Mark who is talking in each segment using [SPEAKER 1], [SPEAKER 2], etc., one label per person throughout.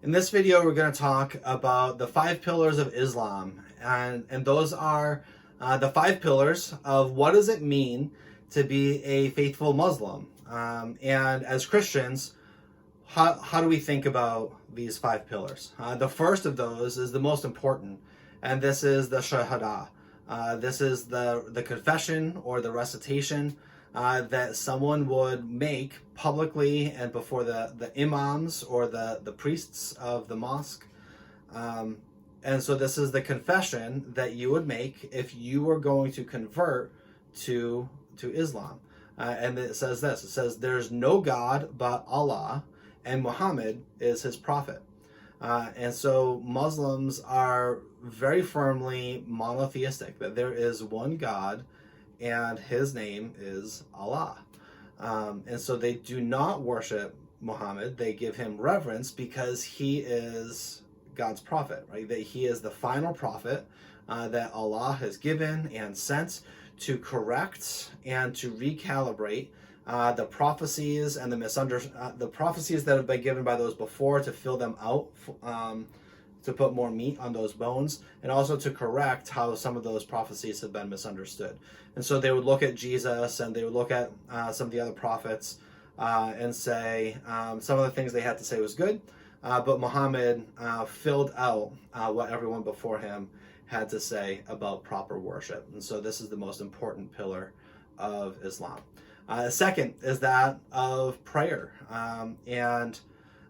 [SPEAKER 1] In this video, we're going to talk about the 5 pillars of Islam, and those are the 5 pillars of what does it mean to be a faithful Muslim. And as Christians, how do we think about these 5 pillars? The first of those is the most important, and this is the Shahada. This is the confession or the recitation that someone would make publicly and before the imams or the priests of the mosque. And so this is the confession that you would make if you were going to convert to Islam. And it says this, it says, "There's no God but Allah, and Muhammad is his prophet." And so Muslims are very firmly monotheistic, that there is one God and his name is Allah. And so they do not worship Muhammad. They give him reverence because he is God's prophet, right? That he is the final prophet that Allah has given and sent to correct and to recalibrate the prophecies and the prophecies that have been given by those before, to fill them out, to put more meat on those bones, and also to correct how some of those prophecies have been misunderstood. And so they would look at Jesus and they would look at some of the other prophets and say some of the things they had to say was good, but Muhammad filled out what everyone before him had to say about proper worship. And so this is the most important pillar of Islam. Second is that of prayer, and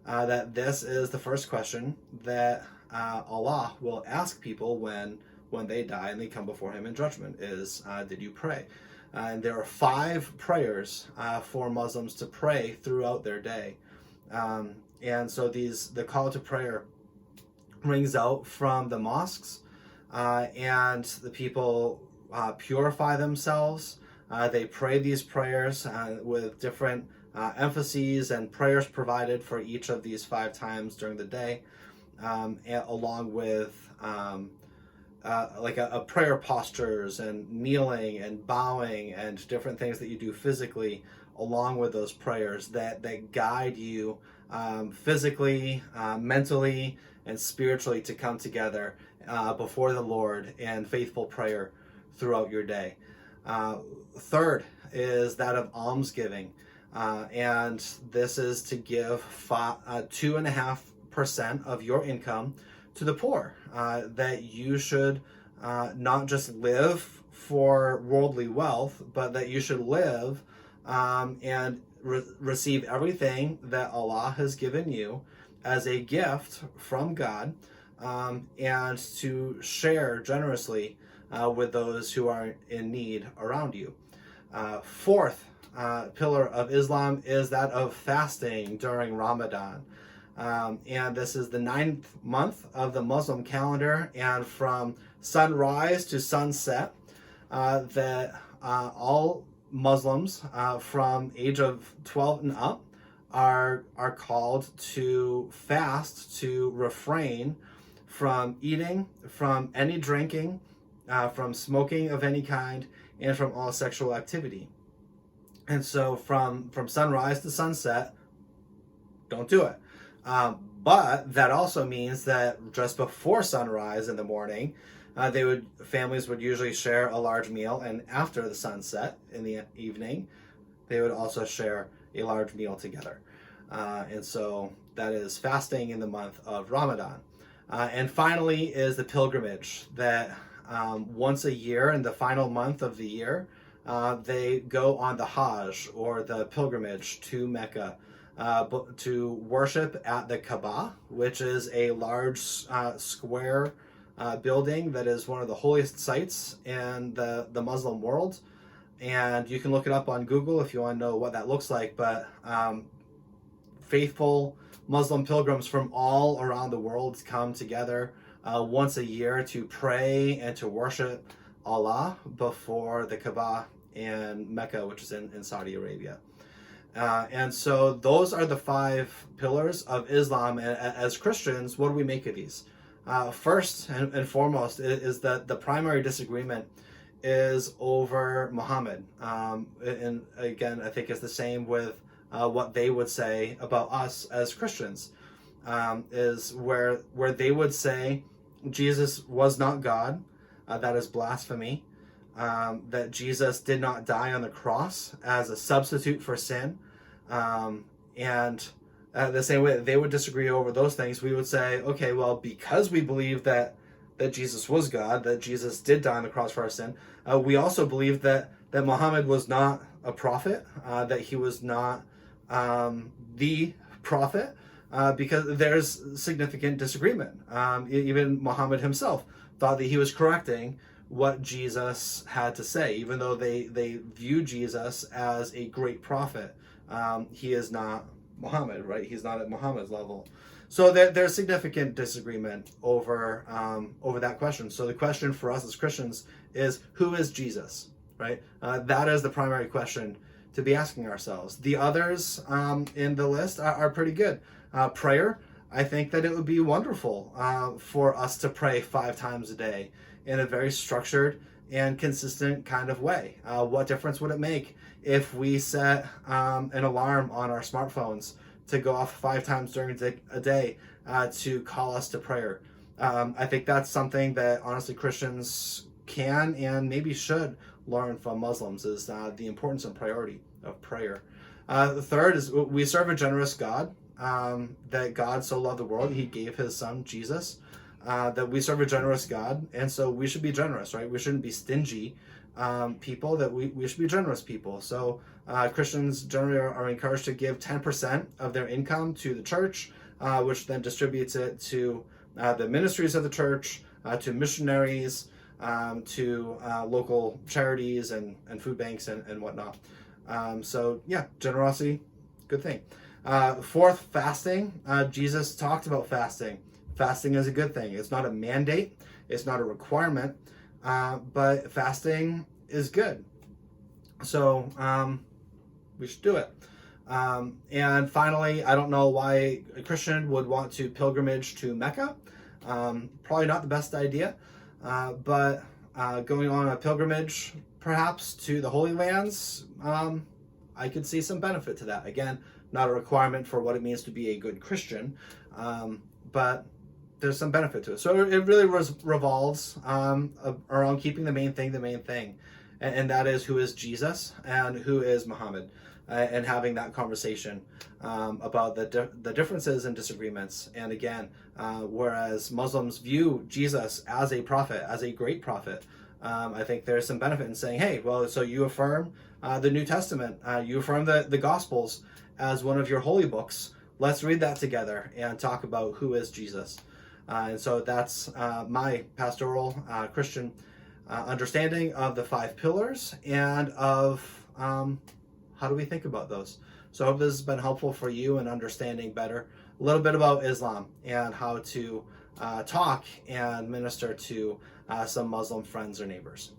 [SPEAKER 1] that this is the first question that Allah will ask people when they die and they come before him in judgment is, did you pray? And there are 5 prayers for Muslims to pray throughout their day. And so the call to prayer rings out from the mosques, and the people purify themselves. They pray these prayers with different emphases and prayers provided for each of these 5 times during the day, along with like a prayer postures and kneeling and bowing and different things that you do physically along with those prayers that guide you physically, mentally, and spiritually to come together before the Lord in faithful prayer throughout your day. Third is that of almsgiving. And this is to give 2.5% of your income to the poor. That you should not just live for worldly wealth, but that you should live and receive everything that Allah has given you as a gift from God, and to share generously with those who are in need around you. Fourth pillar of Islam is that of fasting during Ramadan. And this is the 9th month of the Muslim calendar, and from sunrise to sunset, that all Muslims from age of 12 and up are called to fast, to refrain from eating, from any drinking, from smoking of any kind, and from all sexual activity. And so from sunrise to sunset, don't do it. But that also means that just before sunrise in the morning, families would usually share a large meal, and after the sunset in the evening, they would also share a large meal together. And so that is fasting in the month of Ramadan. And finally is the pilgrimage that once a year in the final month of the year, they go on the Hajj, or the pilgrimage to Mecca, to worship at the Kaaba, which is a large square building that is one of the holiest sites in the Muslim world. And you can look it up on Google if you want to know what that looks like. But faithful Muslim pilgrims from all around the world come together once a year to pray and to worship Allah before the Kaaba in Mecca, which is in Saudi Arabia. And so those are the 5 pillars of Islam. And as Christians, what do we make of these? First and foremost is that the primary disagreement is over Muhammad. And again, I think it's the same with what they would say about us as Christians. is where they would say Jesus was not God. That is blasphemy. That Jesus did not die on the cross as a substitute for sin. And the same way that they would disagree over those things, we would say, okay, well, because we believe that Jesus was God, that Jesus did die on the cross for our sin, we also believe that Muhammad was not a prophet, that he was not the prophet, because there's significant disagreement. Even Muhammad himself thought that he was correcting what Jesus had to say, even though they view Jesus as a great prophet. He is not Muhammad, right? He's not at Muhammad's level. So there's significant disagreement over that question. So the question for us as Christians is, who is Jesus, right? That is the primary question to be asking ourselves. The others in the list are pretty good. Prayer, I think that it would be wonderful for us to pray 5 times a day in a very structured and consistent kind of way. What difference would it make if we set an alarm on our smartphones to go off 5 times during a day to call us to prayer? I think that's something that honestly Christians can and maybe should learn from Muslims, is the importance and priority of prayer. The third is we serve a generous God, that God so loved the world, he gave his son Jesus, that we serve a generous God, and so we should be generous, right? We shouldn't be stingy people, that we should be generous people. So Christians generally are encouraged to give 10% of their income to the church, which then distributes it to the ministries of the church, to missionaries, to local charities and food banks and whatnot. So yeah, generosity, good thing. Fourth, fasting. Jesus talked about fasting. Fasting is a good thing. It's not a mandate. It's not a requirement. But fasting is good. So we should do it. And finally, I don't know why a Christian would want to pilgrimage to Mecca. Probably not the best idea. But going on a pilgrimage, perhaps, to the Holy Lands, I could see some benefit to that. Again, not a requirement for what it means to be a good Christian, but there's some benefit to it. So it really revolves around keeping the main thing, and that is, who is Jesus and who is Muhammad, and having that conversation about the differences and disagreements. And again, whereas Muslims view Jesus as a prophet, as a great prophet, I think there's some benefit in saying, hey, well, so you affirm the New Testament, you affirm the Gospels as one of your holy books. Let's read that together and talk about who is Jesus. And so that's my pastoral Christian understanding of the 5 pillars and of how do we think about those. So I hope this has been helpful for you in understanding better a little bit about Islam and how to talk and minister to some Muslim friends or neighbors.